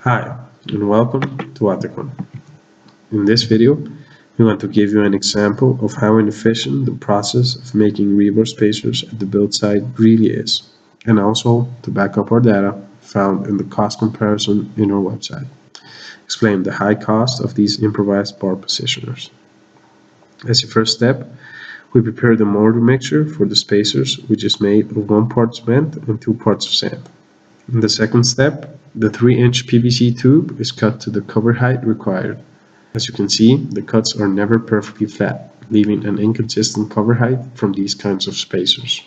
Hi, and welcome to Watercon. In this video, we want to give you an example of how inefficient the process of making rebar spacers at the build site really is, and also to back up our data found in the cost comparison in our website. Explain the high cost of these improvised bar positioners. As your first step, we prepare the mortar mixture for the spacers, which is made of 1 part cement and 2 parts of sand. In the second step, the 3-inch PVC tube is cut to the cover height required. As you can see, the cuts are never perfectly flat, leaving an inconsistent cover height from these kinds of spacers.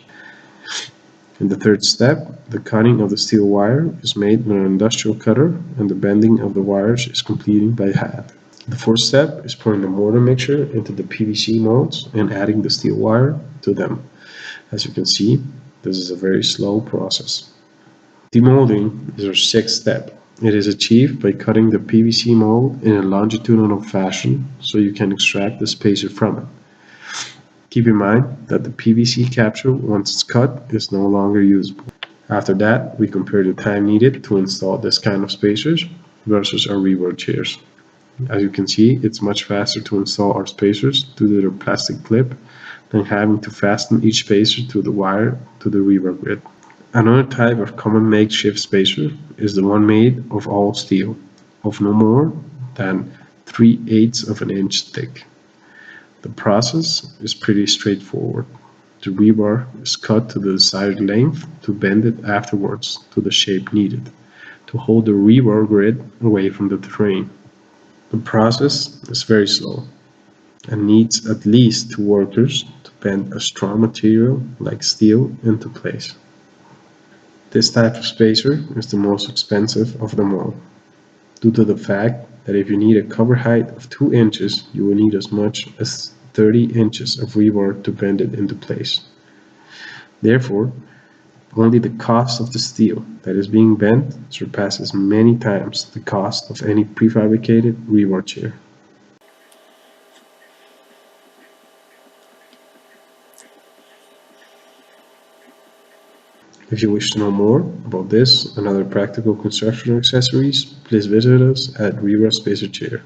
In the third step, the cutting of the steel wire is made with an industrial cutter and the bending of the wires is completed by hand. The fourth step is pouring the mortar mixture into the PVC molds and adding the steel wire to them. As you can see, this is a very slow process. Demoulding is our sixth step. It is achieved by cutting the PVC mold in a longitudinal fashion so you can extract the spacer from it. Keep in mind that the PVC capsule, once it's cut, is no longer usable. After that, we compare the time needed to install this kind of spacers versus our rebar chairs. As you can see, it's much faster to install our spacers due to their plastic clip than having to fasten each spacer to the wire to the rebar grid. Another type of common makeshift spacer is the one made of all steel, of no more than 3/8 of an inch thick. The process is pretty straightforward. The rebar is cut to the desired length to bend it afterwards to the shape needed, to hold the rebar grid away from the terrain. The process is very slow and needs at least 2 workers to bend a strong material like steel into place. This type of spacer is the most expensive of them all, due to the fact that if you need a cover height of 2 inches, you will need as much as 30 inches of rebar to bend it into place. Therefore, only the cost of the steel that is being bent surpasses many times the cost of any prefabricated rebar chair. If you wish to know more about this and other practical construction accessories, please visit us at Rebar Spacer Chair.